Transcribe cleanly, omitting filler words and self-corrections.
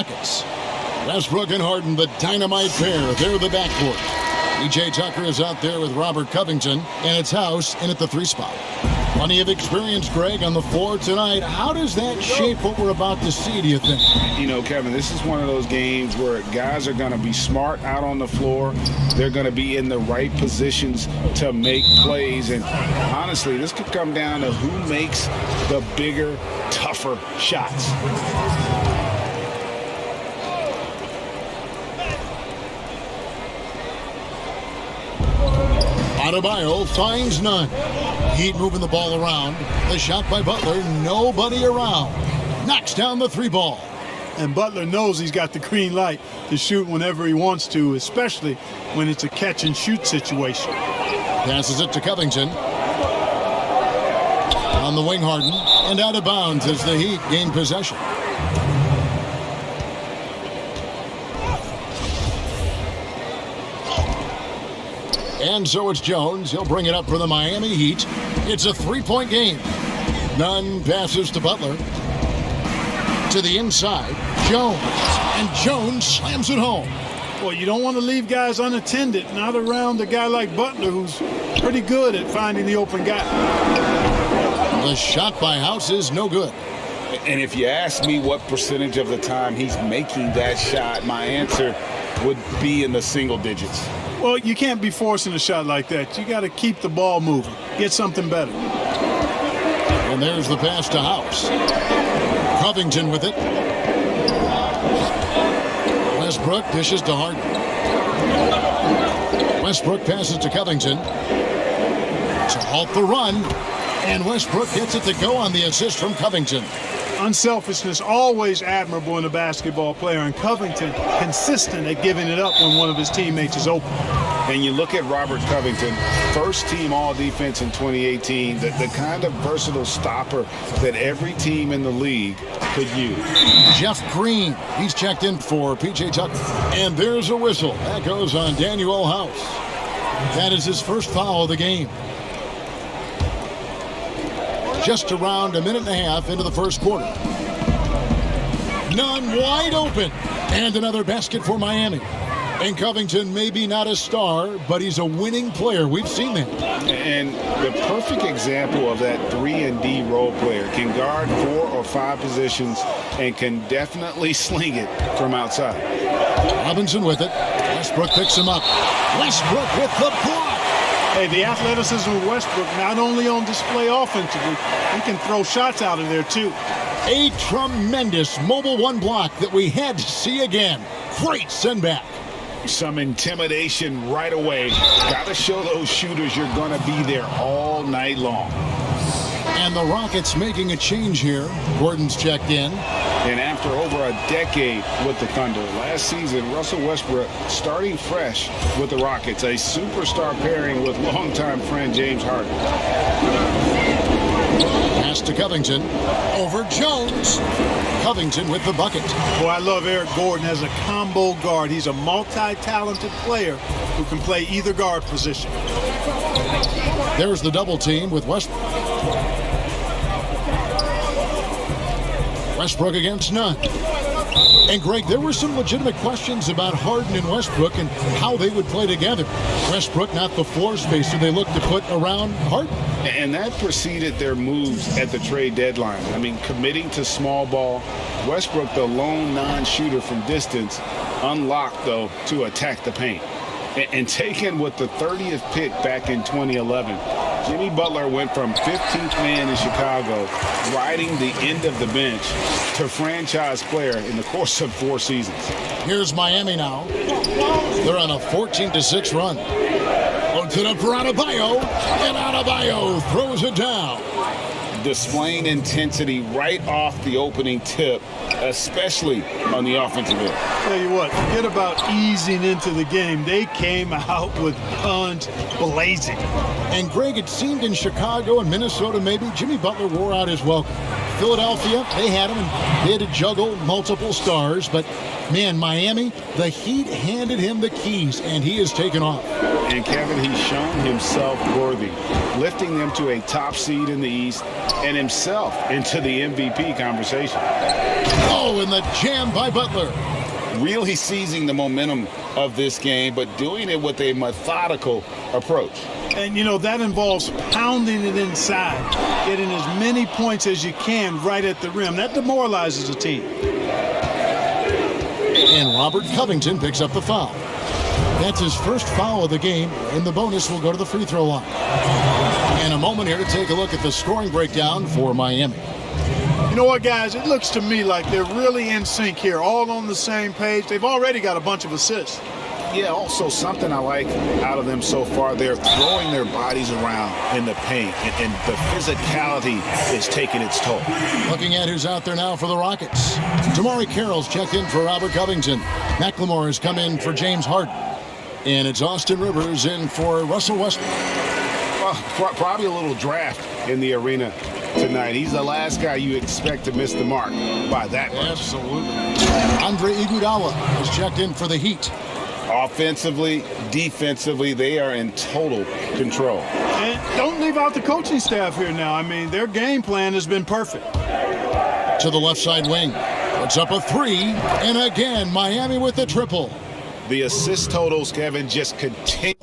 Rockets. Westbrook and Harden, the dynamite pair. They're the backcourt. P.J. Tucker is out there with Robert Covington, and it's House in at the 3 spot. Plenty of experience, Greg, on the floor tonight. How does that shape what we're about to see, do you think? You know, Kevin, this is one of those games where guys are going to be smart out on the floor. They're going to be in the right positions to make plays. And honestly, this could come down to who makes the bigger, tougher shots. Adebayo finds none. Heat moving the ball around. The shot by Butler, nobody around. Knocks down the 3 ball. And Butler knows he's got the green light to shoot whenever he wants to, especially when it's a catch-and-shoot situation. Passes it to Covington. On the wing, Harden. And out of bounds as the Heat gain possession. And so it's Jones. He'll bring it up for the Miami Heat. It's a 3-point game. Nunn passes to Butler. To the inside. Jones. And Jones slams it home. Well, you don't want to leave guys unattended, not around a guy like Butler, who's pretty good at finding the open gap. The shot by House is no good. And if you ask me what percentage of the time he's making that shot, my answer would be in the single digits. Well, you can't be forcing a shot like that. You got to keep the ball moving. Get something better. And there's the pass to House. Covington with it. Westbrook dishes to Harden. Westbrook passes to Covington. To halt the run. And Westbrook gets it to go on the assist from Covington. Unselfishness always admirable in a basketball player, and Covington consistent at giving it up when one of his teammates is open. And you look at Robert Covington, first team all-defense in 2018, the kind of versatile stopper that every team in the league could use. Jeff Green, he's checked in for P.J. Tucker. And there's a whistle. That goes on Daniel House. That is his first foul of the game. Just around a minute and a half into the first quarter. Nunn wide open. And another basket for Miami. And Covington may be not a star, but he's a winning player. We've seen that. And the perfect example of that 3-and-D role player. Can guard 4 or 5 positions and can definitely sling it from outside. Robinson with it. Westbrook picks him up. Westbrook with the block. Hey, the athleticism of Westbrook not only on display offensively, he can throw shots out of there too. A tremendous mobile 1 block that we had to see again. Great send back. Some intimidation right away. Got to show those shooters you're going to be there all night long. And the Rockets making a change here. Gordon's checked in. And after over a decade with the Thunder, last season, Russell Westbrook starting fresh with the Rockets, a superstar pairing with longtime friend James Harden. Pass to Covington. Over Jones. Covington with the bucket. Boy, I love Eric Gordon as a combo guard. He's a multi-talented player who can play either guard position. There's the double team with Westbrook. Westbrook against Nunn. And Greg, there were some legitimate questions about Harden and Westbrook and how they would play together. Westbrook not the floor spacer they look to put around Harden. And that preceded their moves at the trade deadline. I mean, committing to small ball. Westbrook, the lone non-shooter from distance, unlocked, though, to attack the paint. And taken with the 30th pick back in 2011, Jimmy Butler went from 15th man in Chicago, riding the end of the bench, to franchise player in the course of 4 seasons. Here's Miami now. They're on a 14-6 run. Puts it up for Adebayo, and Adebayo throws it down. Displaying intensity right off the opening tip, especially on the offensive end. Tell you what, forget about easing into the game. They came out with guns blazing. And Greg, it seemed in Chicago and Minnesota maybe, Jimmy Butler wore out his welcome. Philadelphia, they had him, and they had to juggle multiple stars. But, man, Miami, the Heat handed him the keys, and he has taken off. And, Kevin, he's shown himself worthy, lifting them to a top seed in the East and himself into the MVP conversation. Oh, and the jam by Butler. Really seizing the momentum of this game, but doing it with a methodical approach. And, you know, that involves pounding it inside, getting as many points as you can right at the rim. That demoralizes a team. And Robert Covington picks up the foul. That's his first foul of the game, and the bonus will go to the free throw line. And a moment here to take a look at the scoring breakdown for Miami. You know what, guys? It looks to me like they're really in sync here, all on the same page. They've already got a bunch of assists. Yeah, also something I like out of them so far, they're throwing their bodies around in the paint, and the physicality is taking its toll. Looking at who's out there now for the Rockets. Damari Carroll's checked in for Robert Covington. McLemore has come in for James Harden. And it's Austin Rivers in for Russell Westbrook. Well, probably a little draft in the arena tonight. He's the last guy you expect to miss the mark by that much. Absolutely. Andre Iguodala has checked in for the Heat. Offensively, defensively, they are in total control. And don't leave out the coaching staff here now. I mean, their game plan has been perfect. To the left side wing. Puts up a three. And again, Miami with the triple. The assist totals, Kevin, just continue.